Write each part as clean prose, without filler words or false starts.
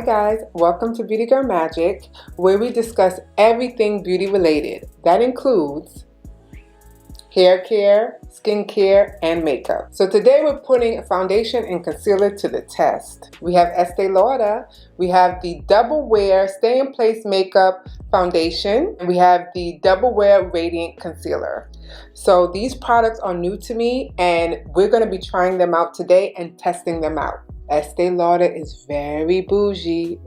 guys, welcome to Beauty Girl Magic, where we discuss everything beauty related. That includes hair care, skin care, and makeup. So today we're putting foundation and concealer to the test. We have Estee Lauder, we have the Double Wear Stay in Place Makeup Foundation, and we have the Double Wear Radiant Concealer. So these products are new to me and we're going to be trying them out today and testing them out. Estee Lauder is very bougie,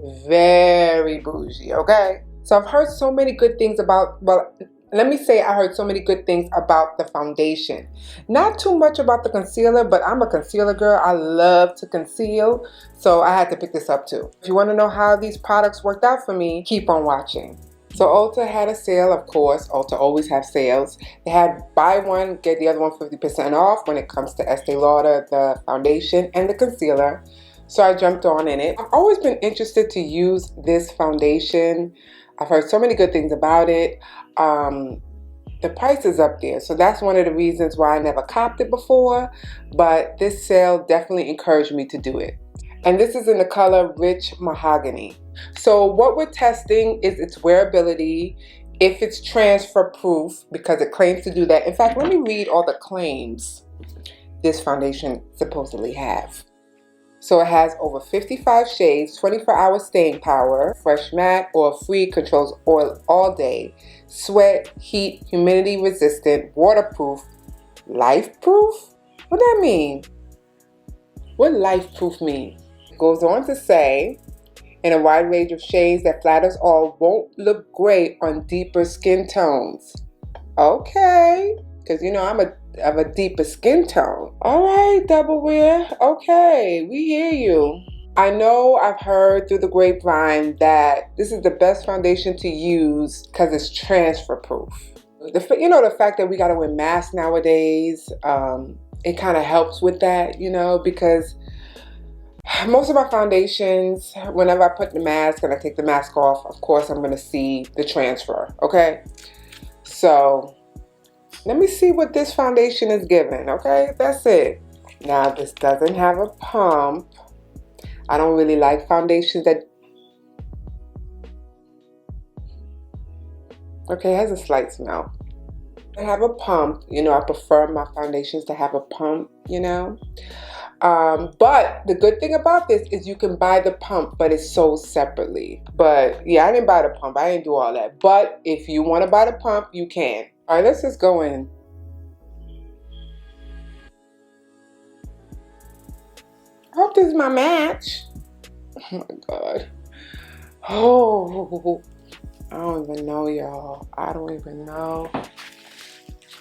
okay? So I've heard so many good things about, well, let me say I heard so many good things about the foundation. Not too much about the concealer, but I'm a concealer girl. I love to conceal, so I had to pick this up too. If you want to know how these products worked out for me, keep on watching. So Ulta had a sale, of course. Ulta always have sales. They had buy one, get the other one 50% off when it comes to Estee Lauder, the foundation, and the concealer. So I jumped on in it. I've always been interested to use this foundation. I've heard so many good things about it. The price is up there, so that's one of the reasons why I never copped it before. But this sale definitely encouraged me to do it. And this is in the color Rich Mahogany. So what we're testing is its wearability, if it's transfer proof, because it claims to do that. In fact, let me read all the claims this foundation supposedly have. So it has over 55 shades, 24-hour staying power, fresh matte or free, controls oil all day, sweat, heat, humidity resistant, waterproof, life proof? What does that mean? What life proof mean? It goes on to say, in a wide range of shades that flatters all, won't look great on deeper skin tones. Okay, because you know I'm of a deeper skin tone. All right, Double Wear. Okay, we hear you. I know I've heard through the grapevine that this is the best foundation to use because it's transfer proof. The fact that we gotta wear masks nowadays, it kind of helps with that, because most of my foundations, whenever I put the mask and I take the mask off, of course I'm gonna see the transfer, okay? So let me see what this foundation is giving, okay? That's it. Now, this doesn't have a pump. I don't really like foundations that... Okay, it has a slight smell. I have a pump. I prefer my foundations to have a pump, But the good thing about this is you can buy the pump, but it's sold separately. But yeah, I didn't buy the pump. I didn't do all that. But if you want to buy the pump, you can. All right, let's just go in. I hope this is my match. Oh my God. Oh, I don't even know, y'all. I don't even know.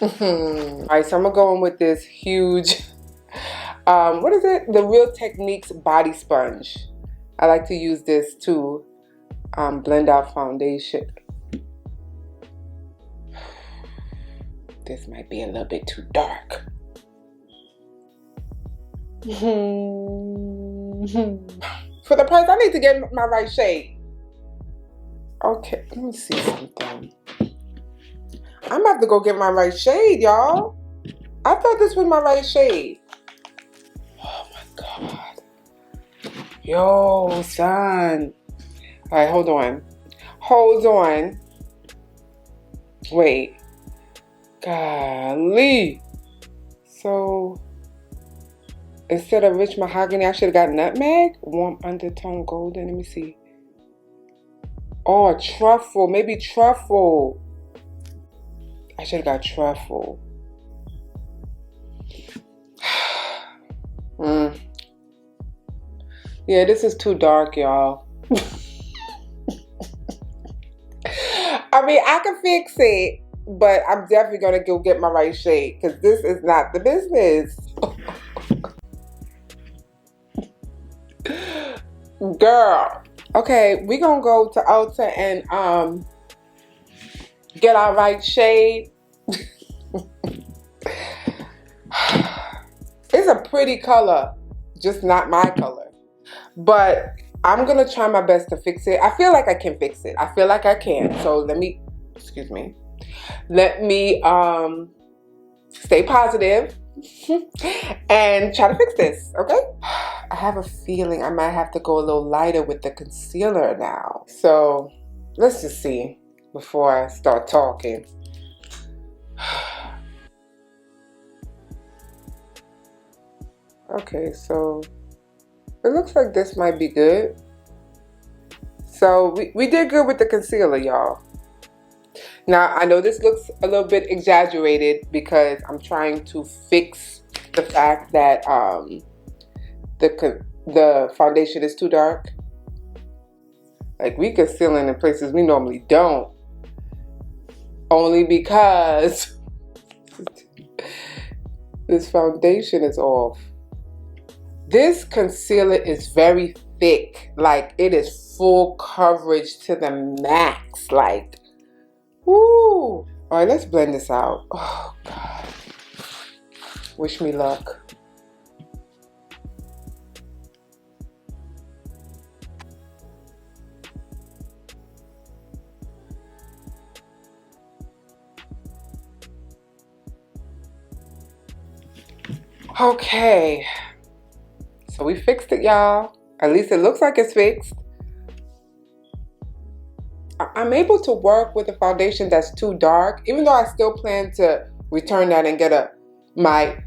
All right, so I'm gonna go in with this huge, what is it? The Real Techniques Body Sponge. I like to use this to blend out foundation. This might be a little bit too dark. For the price, I need to get my right shade. Okay, let me see something. I'm about to go get my right shade, y'all. I thought this was my right shade. Oh my God. Yo, son. All right, hold on. Hold on. Wait. Golly. So, instead of Rich Mahogany, I should have got Nutmeg? Warm undertone golden. Let me see. Oh, truffle. Maybe truffle. I should have got truffle. Yeah, this is too dark, y'all. I mean, I can fix it, but I'm definitely going to go get my right shade because this is not the business. Girl. Okay, we're going to go to Ulta and get our right shade. It's a pretty color, just not my color. But I'm going to try my best to fix it. I feel like I can fix it. I feel like I can. So let me stay positive and try to fix this, okay? I have a feeling I might have to go a little lighter with the concealer now. So let's just see before I start talking. Okay, so it looks like this might be good. So we did good with the concealer, y'all. Now, I know this looks a little bit exaggerated because I'm trying to fix the fact that the foundation is too dark. Like, we concealing in places we normally don't. Only because this foundation is off. This concealer is very thick. Like, it is full coverage to the max. Like, woo. All right, let's blend this out. Oh, God. Wish me luck. Okay. So we fixed it, y'all. At least it looks like it's fixed. I'm able to work with a foundation that's too dark, even though I still plan to return that and get my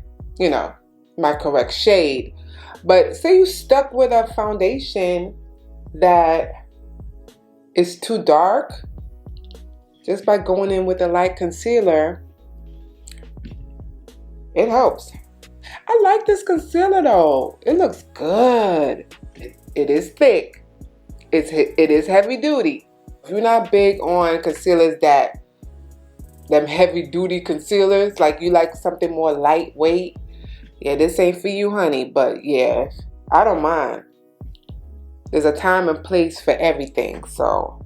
correct shade. But say you stuck with a foundation that is too dark, just by going in with a light concealer, it helps. I like this concealer though. It looks good. It is thick. It is heavy duty. If you're not big on concealers them heavy duty concealers, like you like something more lightweight, yeah, this ain't for you, honey. But yeah, I don't mind. There's a time and place for everything. So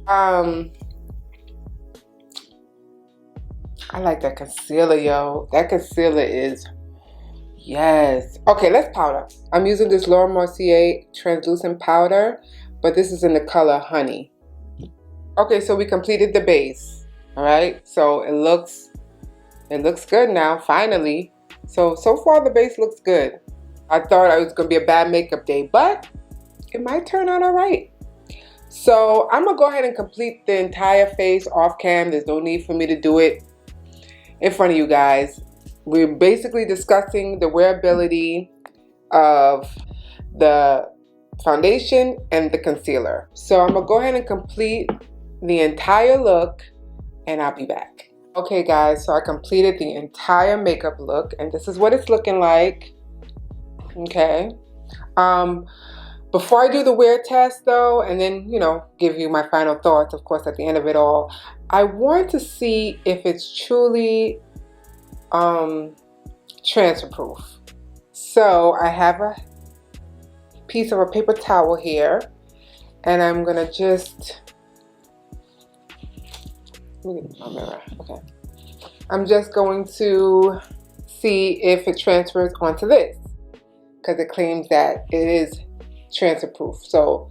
I like that concealer, yo. That concealer is, yes. Okay, let's powder. I'm using this Laura Mercier translucent powder, but this is in the color Honey. Okay, so we completed the base. All right, so it looks good now, finally. So far the base looks good. I thought it was gonna be a bad makeup day, but it might turn out all right. So I'm gonna go ahead and complete the entire face off cam. There's no need for me to do it in front of you guys. We're basically discussing the wearability of the foundation and the concealer. So I'm gonna go ahead and complete the entire look and I'll be back. Okay guys, so I completed the entire makeup look and this is what it's looking like. Okay. Before I do the wear test though, and then, give you my final thoughts, of course, at the end of it all, I want to see if it's truly transfer proof. So I have a piece of a paper towel here and I'm gonna just, let me get my mirror. Okay. I'm just going to see if it transfers onto this because it claims that it is transfer proof. So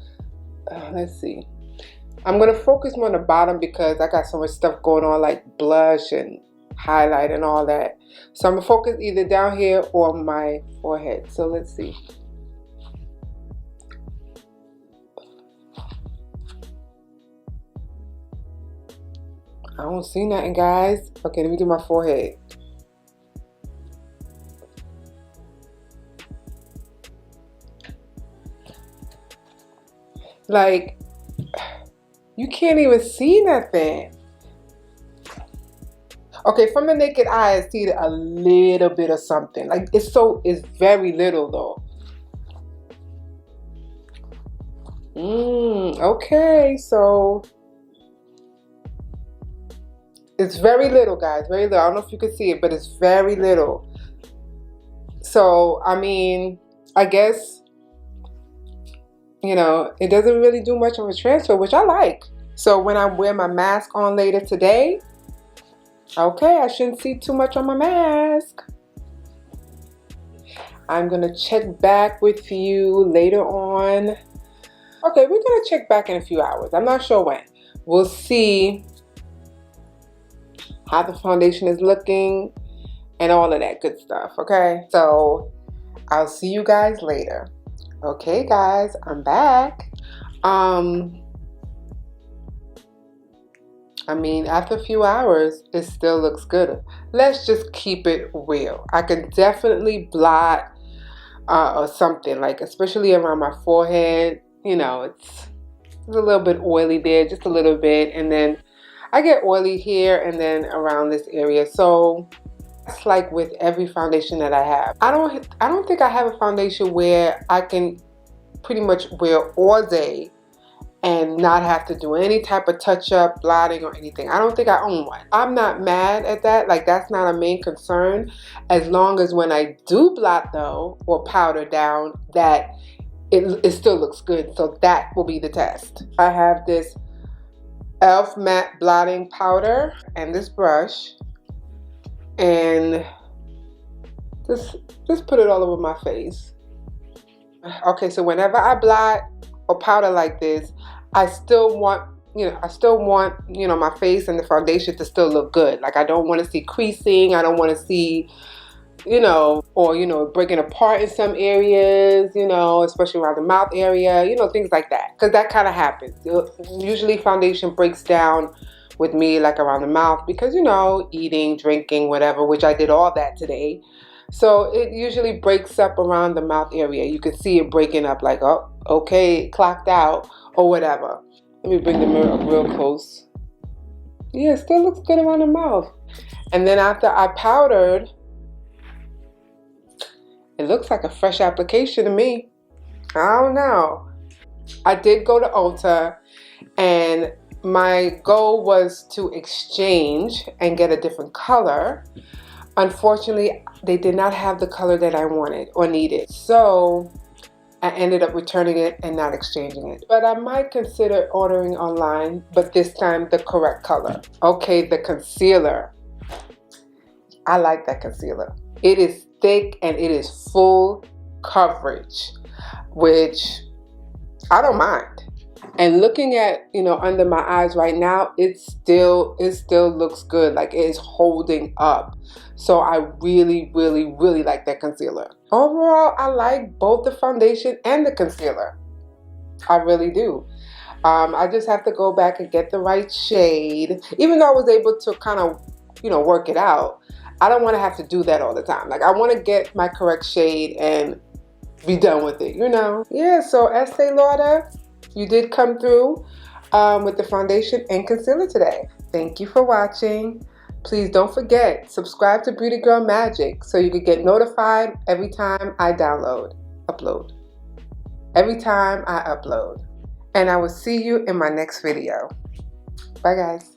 let's see. I'm gonna focus more on the bottom because I got so much stuff going on, like blush and highlight and all that. So I'm gonna focus either down here or my forehead. So let's see. I don't see nothing, guys. Okay, let me do my forehead. Like, you can't even see nothing. Okay, from the naked eye, I see a little bit of something. Like, it's very little though. Okay, so it's very little, guys, very little. I don't know if you can see it, but it's very little. So, I mean, I guess, it doesn't really do much of a transfer, which I like. So when I wear my mask on later today, okay, I shouldn't see too much on my mask. I'm gonna check back with you later on. Okay, we're gonna check back in a few hours. I'm not sure when. We'll see how the foundation is looking and all of that good stuff, okay? So I'll see you guys later. Okay, guys, I'm back. I mean, after a few hours, it still looks good. Let's just keep it real. I can definitely blot or something, like especially around my forehead. You know, it's a little bit oily there, just a little bit, and then I get oily here and then around this area. So it's like with every foundation that I have. I don't think I have a foundation where I can pretty much wear all day and not have to do any type of touch-up, blotting, or anything. I don't think I own one. I'm not mad at that. Like, that's not a main concern, as long as when I do blot though or powder down, that it still looks good. So that will be the test. I have this e.l.f. matte blotting powder and this brush, and just put it all over my face. Okay, so whenever I blot or powder like this, I still want, my face and the foundation to still look good. Like, I don't want to see creasing. I don't want to see, or breaking apart in some areas, especially around the mouth area, things like that. Because that kind of happens. Usually foundation breaks down with me like around the mouth because, eating, drinking, whatever, which I did all that today. So it usually breaks up around the mouth area. You can see it breaking up, like, oh, okay, clocked out or whatever. Let me bring the mirror up real close. Yeah, it still looks good around the mouth. And then after I powdered, it looks like a fresh application to me. I don't know. I did go to Ulta, and my goal was to exchange and get a different color. Unfortunately, they did not have the color that I wanted or needed. So I ended up returning it and not exchanging it. But I might consider ordering online, but this time the correct color. Okay, the concealer. I like that concealer. It is thick and it is full coverage, which I don't mind. And looking at, under my eyes right now, it still looks good. Like, it is holding up. So I really, really, really like that concealer. Overall, I like both the foundation and the concealer. I really do. I just have to go back and get the right shade. Even though I was able to kind of, work it out, I don't want to have to do that all the time. Like, I want to get my correct shade and be done with it, Yeah, so Estee Lauder, you did come through with the foundation and concealer today. Thank you for watching. Please don't forget, subscribe to Beauty Girl Magic so you can get notified every time I upload. Every time I upload. And I will see you in my next video. Bye, guys.